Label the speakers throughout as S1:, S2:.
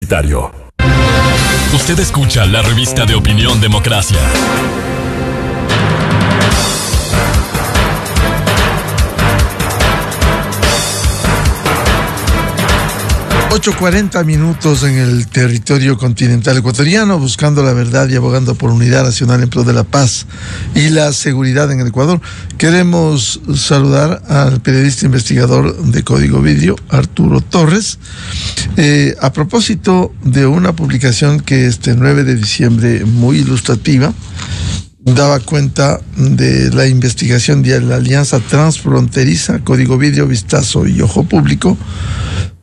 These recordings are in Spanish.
S1: Universitario.
S2: Usted escucha la revista de Opinión Democracia.
S3: 8:40 minutos en el territorio continental ecuatoriano, buscando la verdad y abogando por unidad nacional en pro de la paz y la seguridad en el Ecuador. Queremos saludar al periodista investigador de Código Vidrio, Arturo Torres, a propósito de una publicación que este 9 de diciembre, muy ilustrativa, daba cuenta de la investigación de la Alianza Transfronteriza, Código Vidrio, Vistazo y Ojo Público,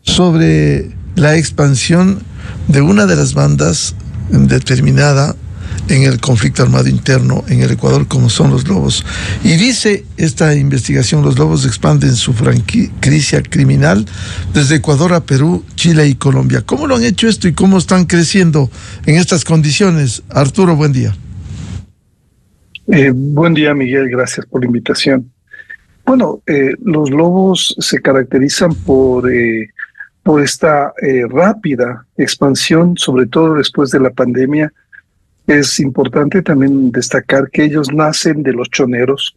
S3: sobre la expansión de una de las bandas determinada en el conflicto armado interno en el Ecuador, como son los Lobos. Y dice esta investigación, los Lobos expanden su franquicia criminal desde Ecuador a Perú, Chile y Colombia. ¿Cómo lo han hecho esto y cómo están creciendo en estas condiciones? Arturo, buen día.
S4: Buen día, Miguel, gracias por la invitación. Bueno, los Lobos se caracterizan por esta rápida expansión, sobre todo después de la pandemia. Es importante también destacar que ellos nacen de los choneros,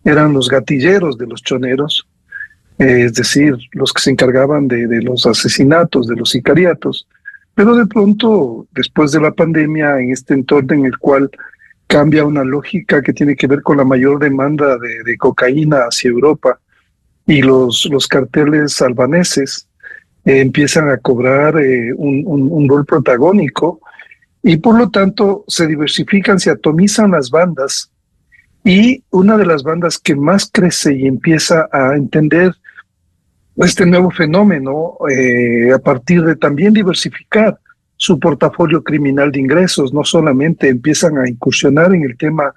S4: eran los gatilleros de los choneros, es decir, los que se encargaban de los asesinatos, de los sicariatos, pero de pronto, después de la pandemia, en este entorno en el cual cambia una lógica que tiene que ver con la mayor demanda de cocaína hacia Europa, y los carteles albaneses empiezan a cobrar un rol protagónico, y por lo tanto se diversifican, se atomizan las bandas, y una de las bandas que más crece y empieza a entender este nuevo fenómeno a partir de también diversificar su portafolio criminal de ingresos, no solamente empiezan a incursionar en el tema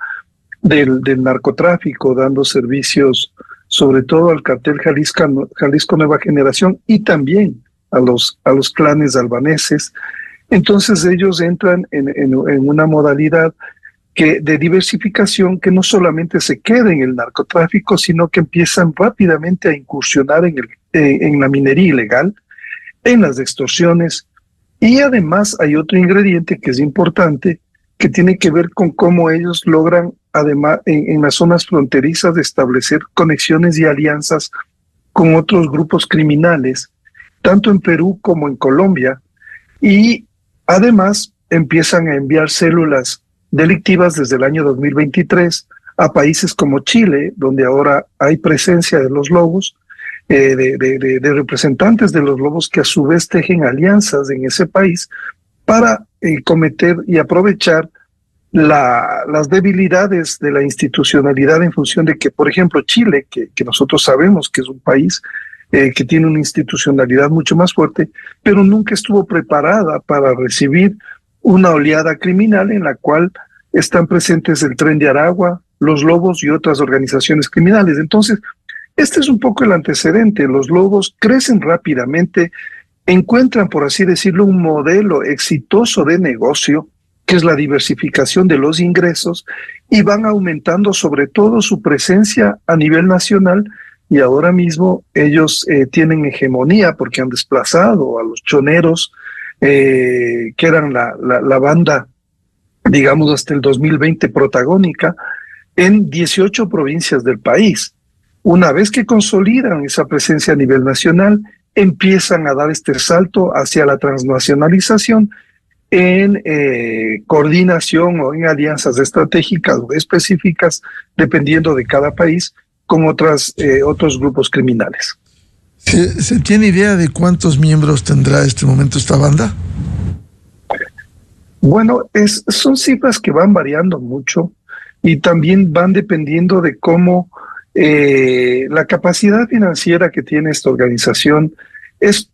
S4: del narcotráfico, dando servicios sobre todo al cartel Jalisco Nueva Generación y también a los clanes albaneses. Entonces ellos entran en una modalidad de diversificación que no solamente se queda en el narcotráfico, sino que empiezan rápidamente a incursionar en la minería ilegal, en las extorsiones, y además hay otro ingrediente que es importante, que tiene que ver con cómo ellos logran, además, en las zonas fronterizas, de establecer conexiones y alianzas con otros grupos criminales, tanto en Perú como en Colombia, y además empiezan a enviar células delictivas desde el año 2023 a países como Chile, donde ahora hay presencia de los Lobos, de representantes de los Lobos que a su vez tejen alianzas en ese país para cometer y aprovechar las debilidades de la institucionalidad, en función de que, por ejemplo, Chile, que nosotros sabemos que es un país que tiene una institucionalidad mucho más fuerte, pero nunca estuvo preparada para recibir una oleada criminal en la cual están presentes el Tren de Aragua, los Lobos y otras organizaciones criminales. Entonces, este es un poco el antecedente. Los Lobos crecen rápidamente, encuentran, por así decirlo, un modelo exitoso de negocio, que es la diversificación de los ingresos, y van aumentando sobre todo su presencia a nivel nacional, y ahora mismo ellos tienen hegemonía porque han desplazado a los choneros, que eran la banda, digamos, hasta el 2020 protagónica, en 18 provincias del país. Una vez que consolidan esa presencia a nivel nacional, empiezan a dar este salto hacia la transnacionalización en coordinación o en alianzas estratégicas o específicas, dependiendo de cada país, con otros grupos criminales.
S3: ¿Se tiene idea de cuántos miembros tendrá este momento esta banda?
S4: Bueno, son cifras que van variando mucho y también van dependiendo de cómo la capacidad financiera que tiene esta organización es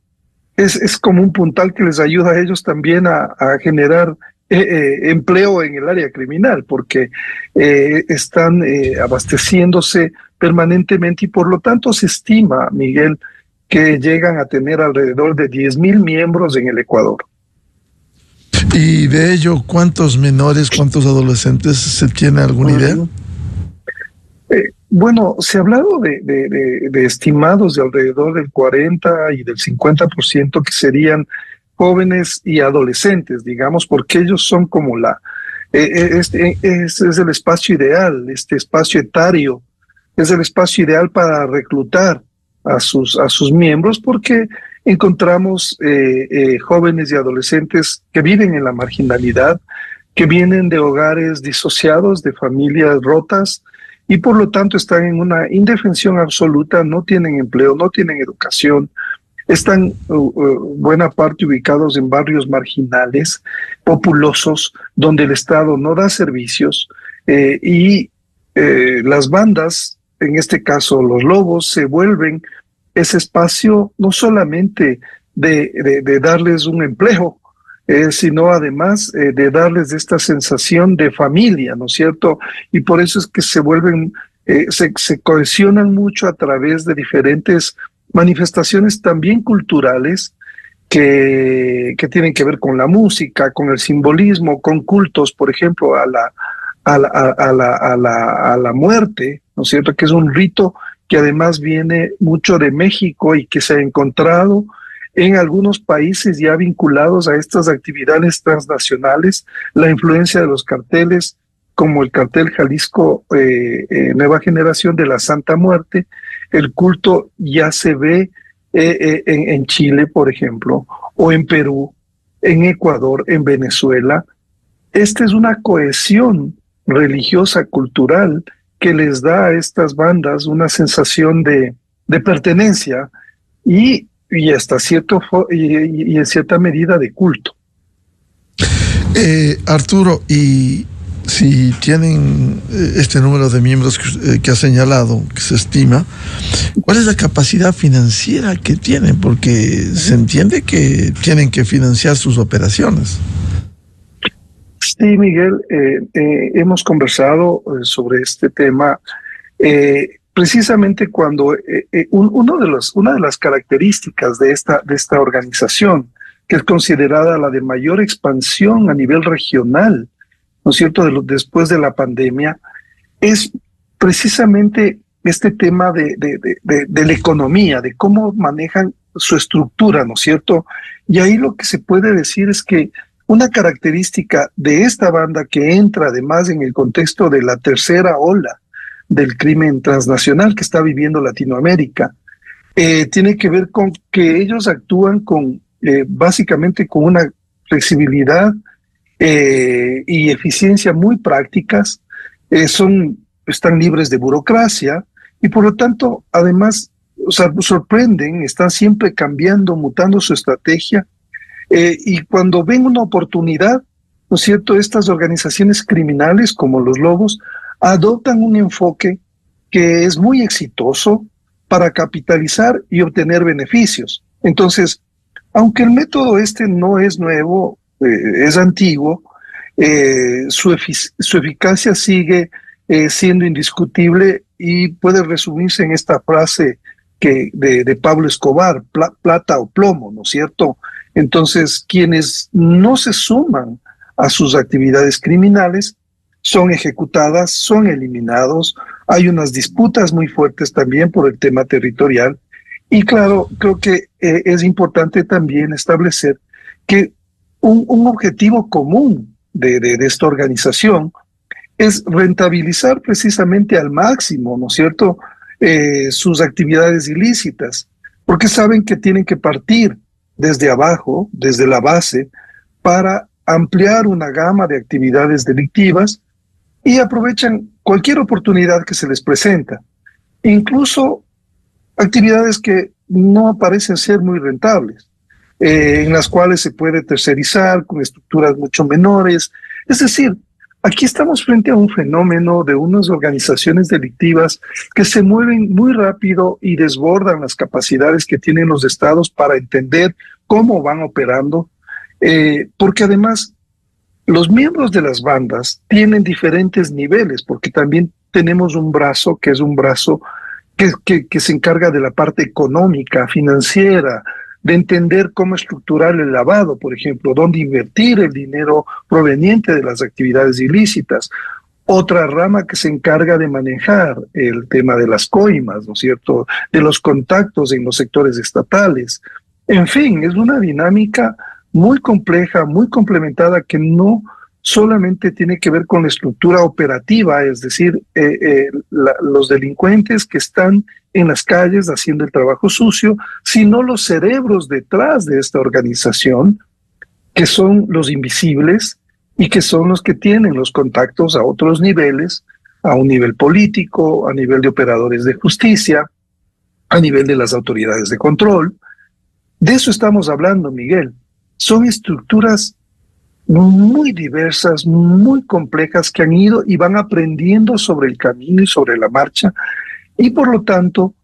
S4: como un puntal que les ayuda a ellos también a generar empleo en el área criminal, porque están abasteciéndose permanentemente, y por lo tanto se estima, Miguel, que llegan a tener alrededor de 10,000 miembros en el Ecuador.
S3: Y de ello, ¿cuántos menores, cuántos adolescentes? ¿Se tiene alguna idea?
S4: Bueno, se ha hablado de estimados de alrededor del 40 y del 50% que serían jóvenes y adolescentes, digamos, porque ellos son como este es el espacio ideal, este espacio etario, es el espacio ideal para reclutar a sus miembros, porque encontramos jóvenes y adolescentes que viven en la marginalidad, que vienen de hogares disociados, de familias rotas, y por lo tanto están en una indefensión absoluta, no tienen empleo, no tienen educación, están buena parte ubicados en barrios marginales, populosos, donde el Estado no da servicios, y las bandas, en este caso los lobos, se vuelven ese espacio no solamente de darles un empleo, sino además de darles esta sensación de familia, ¿no es cierto? Y por eso es que se vuelven, se cohesionan mucho a través de diferentes manifestaciones también culturales que tienen que ver con la música, con el simbolismo, con cultos, por ejemplo, a la muerte, ¿no es cierto? Que es un rito que además viene mucho de México y que se ha encontrado en algunos países ya vinculados a estas actividades transnacionales, la influencia de los carteles, como el cartel Jalisco Nueva Generación de la Santa Muerte. El culto ya se ve en Chile, por ejemplo, o en Perú, en Ecuador, en Venezuela. Esta es una cohesión religiosa, cultural, que les da a estas bandas una sensación de pertenencia y hasta y en cierta medida de culto.
S3: Arturo, y si tienen este número de miembros que ha señalado, que se estima, ¿cuál es la capacidad financiera que tienen? Porque se entiende que tienen que financiar sus operaciones.
S4: Sí, Miguel, hemos conversado sobre este tema precisamente cuando una de las características de esta organización, que es considerada la de mayor expansión a nivel regional, ¿no es cierto?, después de la pandemia, es precisamente este tema de la economía, de cómo manejan su estructura, ¿no es cierto? Y ahí lo que se puede decir es que una característica de esta banda, que entra además en el contexto de la tercera ola del crimen transnacional que está viviendo Latinoamérica, tiene que ver con que ellos actúan básicamente con una flexibilidad y eficiencia muy prácticas, están libres de burocracia y por lo tanto además, o sea, sorprenden, están siempre cambiando, mutando su estrategia, y cuando ven una oportunidad, ¿no es cierto?, estas organizaciones criminales como los Lobos adoptan un enfoque que es muy exitoso para capitalizar y obtener beneficios. Entonces, aunque el método no es nuevo, es antiguo, su eficacia sigue siendo indiscutible y puede resumirse en esta frase de Pablo Escobar: plata o plomo, ¿no es cierto? Entonces, quienes no se suman a sus actividades criminales son ejecutadas, son eliminados. Hay unas disputas muy fuertes también por el tema territorial. Y claro, creo que es importante también establecer que un objetivo común de esta organización es rentabilizar precisamente al máximo, ¿no es cierto?, sus actividades ilícitas, porque saben que tienen que partir desde abajo, desde la base, para ampliar una gama de actividades delictivas, y aprovechan cualquier oportunidad que se les presenta, incluso actividades que no parecen ser muy rentables, en las cuales se puede tercerizar con estructuras mucho menores. Es decir, aquí estamos frente a un fenómeno de unas organizaciones delictivas que se mueven muy rápido y desbordan las capacidades que tienen los estados para entender cómo van operando, porque además los miembros de las bandas tienen diferentes niveles, porque también tenemos un brazo que es un brazo que se encarga de la parte económica, financiera, de entender cómo estructurar el lavado, por ejemplo, dónde invertir el dinero proveniente de las actividades ilícitas. Otra rama que se encarga de manejar el tema de las coimas, ¿no es cierto?, de los contactos en los sectores estatales. En fin, es una dinámica muy compleja, muy complementada, que no solamente tiene que ver con la estructura operativa, es decir, los delincuentes que están en las calles haciendo el trabajo sucio, sino los cerebros detrás de esta organización, que son los invisibles y que son los que tienen los contactos a otros niveles, a un nivel político, a nivel de operadores de justicia, a nivel de las autoridades de control. De eso estamos hablando, Miguel. Son estructuras muy diversas, muy complejas, que han ido y van aprendiendo sobre el camino y sobre la marcha, y por lo tanto,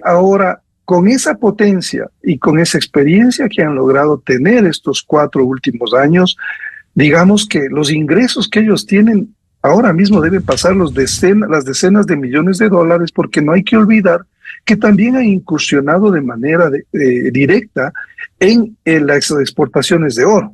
S4: ahora con esa potencia y con esa experiencia que han logrado tener estos 4 últimos años, digamos que los ingresos que ellos tienen ahora mismo deben pasar las decenas de millones de dólares, porque no hay que olvidar que también han incursionado de manera directa en las exportaciones de oro.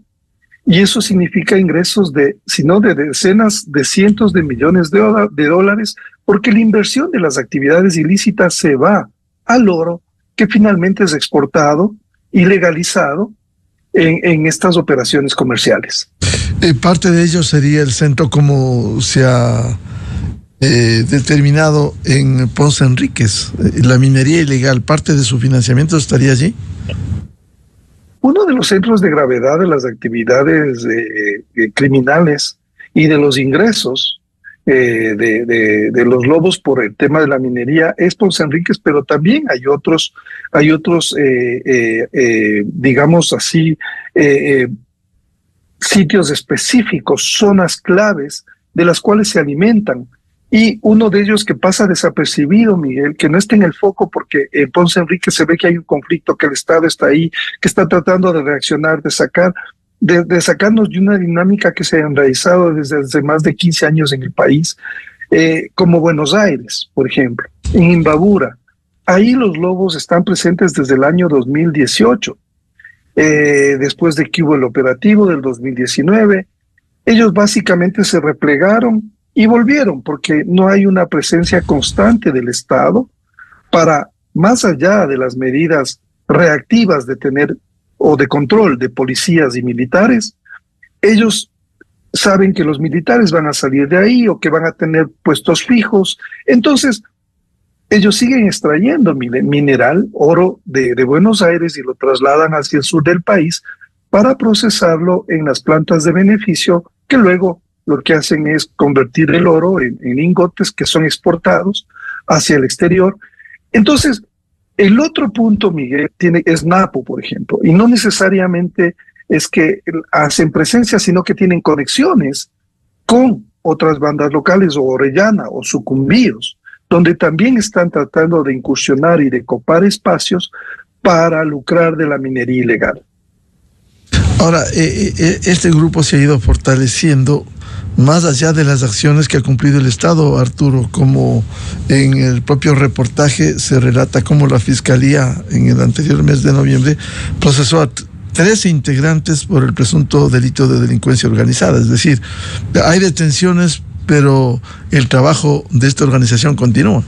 S4: Y eso significa ingresos sino de decenas de cientos de millones de dólares, porque la inversión de las actividades ilícitas se va al oro, que finalmente es exportado y legalizado en estas operaciones comerciales.
S3: Parte de ello sería el centro, como se ha determinado en Ponce Enríquez, la minería ilegal. ¿Parte de su financiamiento estaría allí?
S4: Uno de los centros de gravedad de las actividades criminales y de los ingresos de los lobos por el tema de la minería es Ponce Enríquez, pero también hay otros digamos así, sitios específicos, zonas claves de las cuales se alimentan. Y uno de ellos que pasa desapercibido, Miguel, que no está en el foco, porque en Ponce Enríquez se ve que hay un conflicto, que el Estado está ahí, que está tratando de reaccionar, de sacarnos de una dinámica que se ha enraizado desde hace más de 15 años en el país, como Buenos Aires, por ejemplo, en Imbabura. Ahí los lobos están presentes desde el año 2018, después de que hubo el operativo del 2019. Ellos básicamente se replegaron y volvieron, porque no hay una presencia constante del Estado para, más allá de las medidas reactivas de tener o de control de policías y militares. Ellos saben que los militares van a salir de ahí o que van a tener puestos fijos. Entonces, ellos siguen extrayendo mineral, oro de Buenos Aires, y lo trasladan hacia el sur del país para procesarlo en las plantas de beneficio, que luego lo que hacen es convertir el oro en lingotes que son exportados hacia el exterior. Entonces, el otro punto, Miguel, es Napo, por ejemplo, y no necesariamente es que hacen presencia, sino que tienen conexiones con otras bandas locales, o Orellana o Sucumbíos, donde también están tratando de incursionar y de copar espacios para lucrar de la minería ilegal.
S3: Ahora, este grupo se ha ido fortaleciendo más allá de las acciones que ha cumplido el Estado, Arturo, como en el propio reportaje se relata cómo la Fiscalía en el anterior mes de noviembre procesó a 13 integrantes por el presunto delito de delincuencia organizada. Es decir, hay detenciones, pero el trabajo de esta organización continúa.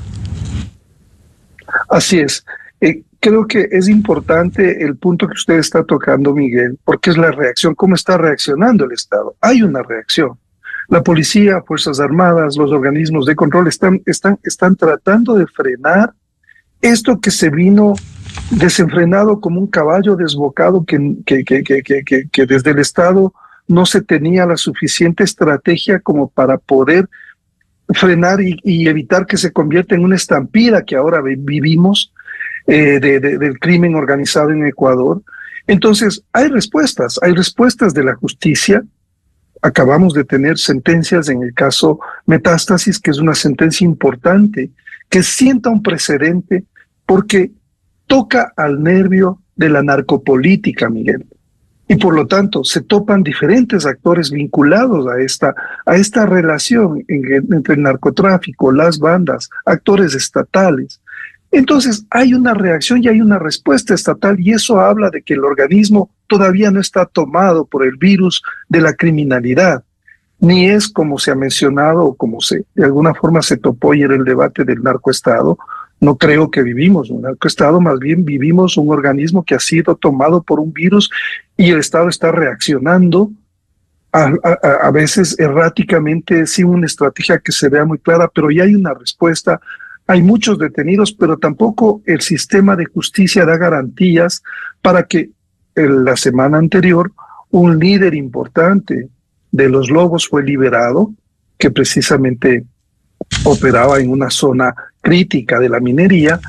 S4: Así es. Creo que es importante el punto que usted está tocando, Miguel, porque es la reacción, cómo está reaccionando el Estado. Hay una reacción. La policía, Fuerzas Armadas, los organismos de control están tratando de frenar esto que se vino desenfrenado como un caballo desbocado, que desde el Estado no se tenía la suficiente estrategia como para poder frenar y evitar que se convierta en una estampida que ahora vivimos del crimen organizado en Ecuador. Entonces, hay respuestas de la justicia. Acabamos de tener sentencias en el caso Metástasis, que es una sentencia importante, que sienta un precedente porque toca al nervio de la narcopolítica, Miguel. Y por lo tanto se topan diferentes actores vinculados a esta relación entre el narcotráfico, las bandas, actores estatales. Entonces hay una reacción y hay una respuesta estatal, y eso habla de que el organismo todavía no está tomado por el virus de la criminalidad, ni es, como se ha mencionado, o como de alguna forma se topó ayer el debate del narcoestado, No creo que vivimos un narcoestado, más bien vivimos un organismo que ha sido tomado por un virus y el Estado está reaccionando a veces erráticamente, sin una estrategia que se vea muy clara, pero ya hay una respuesta. Hay muchos detenidos, pero tampoco el sistema de justicia da garantías para que la semana anterior un líder importante de los Lobos fue liberado, que precisamente operaba en una zona crítica de la minería,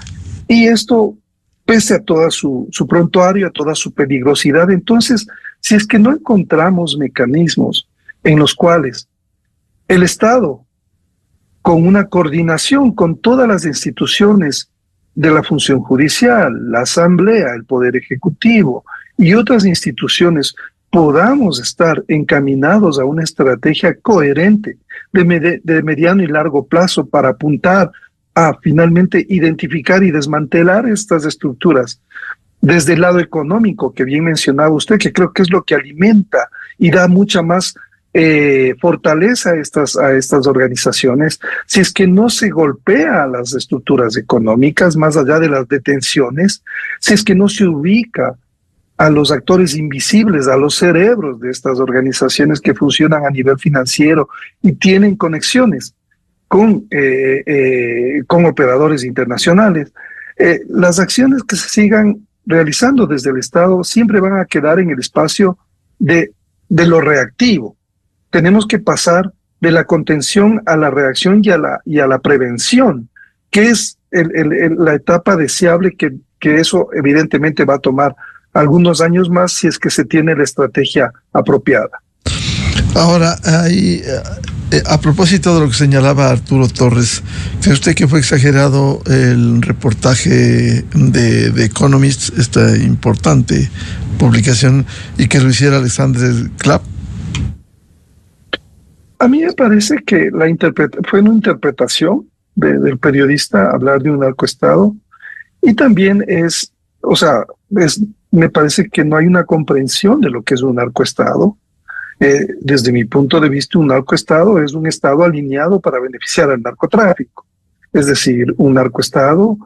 S4: y esto pese a toda su prontuario, a toda su peligrosidad. Entonces, si es que no encontramos mecanismos en los cuales el Estado, con una coordinación con todas las instituciones de la función judicial, la Asamblea, el Poder Ejecutivo y otras instituciones, podamos estar encaminados a una estrategia coherente de mediano y largo plazo para apuntar a finalmente identificar y desmantelar estas estructuras. Desde el lado económico, que bien mencionaba usted, que creo que es lo que alimenta y da mucha más fortaleza a estas organizaciones, si es que no se golpea a las estructuras económicas, más allá de las detenciones, si es que no se ubica a los actores invisibles, a los cerebros de estas organizaciones que funcionan a nivel financiero y tienen conexiones con operadores internacionales. Las acciones que se sigan realizando desde el Estado siempre van a quedar en el espacio de lo reactivo. Tenemos que pasar de la contención a la reacción y a la prevención, que es la etapa deseable, que eso evidentemente va a tomar algunos años más si es que se tiene la estrategia apropiada.
S3: Ahora, a propósito de lo que señalaba Arturo Torres, ¿cree usted que fue exagerado el reportaje de The Economist, esta importante publicación, y que lo hiciera Alexander Clapp?
S4: A mí me parece que fue una interpretación del periodista hablar de un narcoestado, y también me parece que no hay una comprensión de lo que es un narcoestado. Desde mi punto de vista, un narcoestado es un estado alineado para beneficiar al narcotráfico. Es decir, un narcoestado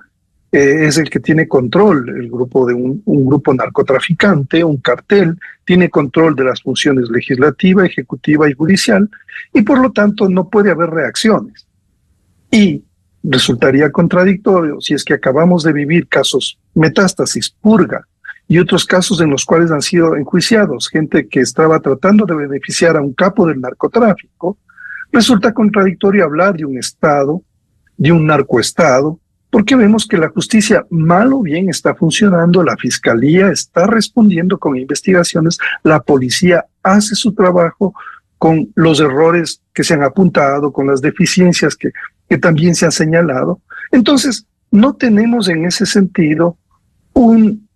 S4: es el que tiene control, el grupo de un grupo narcotraficante, un cartel, tiene control de las funciones legislativa, ejecutiva y judicial, y por lo tanto no puede haber reacciones. Y resultaría contradictorio si es que acabamos de vivir casos metástasis, purga, y otros casos en los cuales han sido enjuiciados gente que estaba tratando de beneficiar a un capo del narcotráfico. Resulta contradictorio hablar de un estado, de un narcoestado, porque vemos que la justicia mal o bien está funcionando, la fiscalía está respondiendo con investigaciones, la policía hace su trabajo con los errores que se han apuntado, con las deficiencias que también se han señalado. Entonces, no tenemos en ese sentido un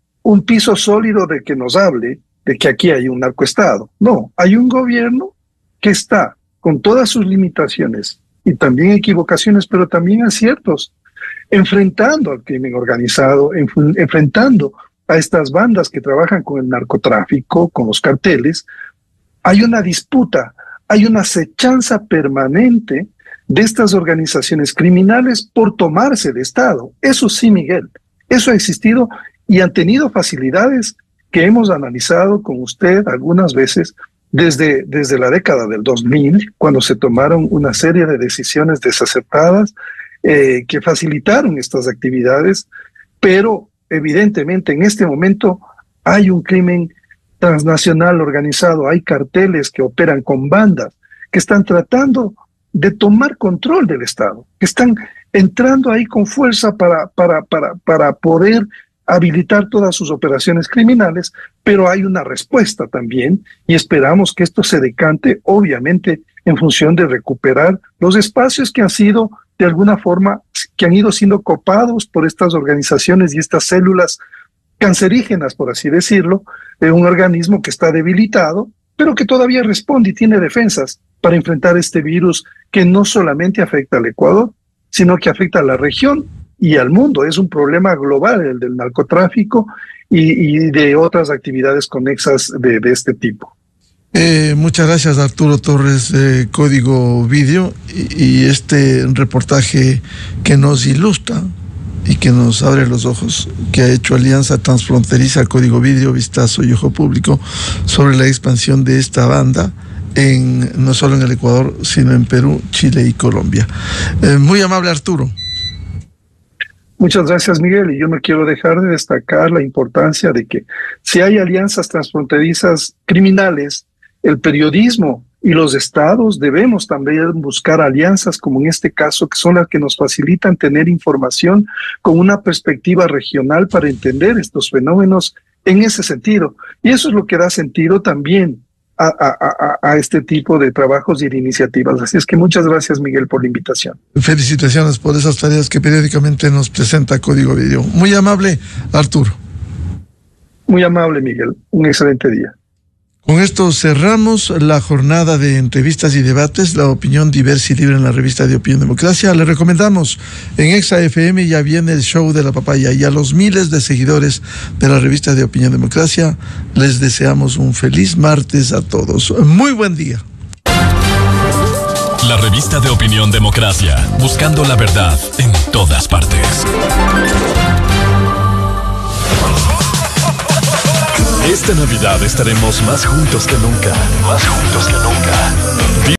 S4: piso sólido de que nos hable de que aquí hay un narcoestado. No, hay un gobierno que está con todas sus limitaciones y también equivocaciones, pero también aciertos, enfrentando al crimen organizado, enfrentando a estas bandas que trabajan con el narcotráfico, con los carteles. Hay una disputa, hay una acechanza permanente de estas organizaciones criminales por tomarse de Estado. Eso sí, Miguel, eso ha existido y han tenido facilidades que hemos analizado con usted algunas veces desde la década del 2000, cuando se tomaron una serie de decisiones desacertadas que facilitaron estas actividades, pero evidentemente en este momento hay un crimen transnacional organizado, hay carteles que operan con bandas, que están tratando de tomar control del Estado, que están entrando ahí con fuerza para poder habilitar todas sus operaciones criminales, pero hay una respuesta también y esperamos que esto se decante, obviamente, en función de recuperar los espacios que han sido, de alguna forma, que han ido siendo copados por estas organizaciones y estas células cancerígenas, por así decirlo, de un organismo que está debilitado, pero que todavía responde y tiene defensas para enfrentar este virus que no solamente afecta al Ecuador, sino que afecta a la región y al mundo. Es un problema global el del narcotráfico y de otras actividades conexas de este tipo.
S3: Muchas gracias, Arturo Torres, Código Video, y este reportaje que nos ilustra y que nos abre los ojos, que ha hecho Alianza Transfronteriza, Código Vidrio, Vistazo y Ojo Público sobre la expansión de esta banda no solo en el Ecuador, sino en Perú, Chile y Colombia. Muy amable, Arturo.
S4: Muchas gracias, Miguel. Y yo no quiero dejar de destacar la importancia de que si hay alianzas transfronterizas criminales, el periodismo y los estados debemos también buscar alianzas como en este caso, que son las que nos facilitan tener información con una perspectiva regional para entender estos fenómenos en ese sentido. Y eso es lo que da sentido también a este tipo de trabajos y de iniciativas. Así es que muchas gracias, Miguel, por la invitación.
S3: Felicitaciones por esas tareas que periódicamente nos presenta Código Vidrio. Muy amable, Arturo.
S4: Muy amable, Miguel. Un excelente día.
S3: Con esto cerramos la jornada de entrevistas y debates, la opinión diversa y libre en la revista de Opinión Democracia. Le recomendamos, en Exa FM ya viene el show de la papaya, y a los miles de seguidores de la revista de Opinión Democracia les deseamos un feliz martes a todos. Muy buen día.
S2: La revista de Opinión Democracia, buscando la verdad en todas partes. Esta Navidad estaremos más juntos que nunca. Más juntos que nunca.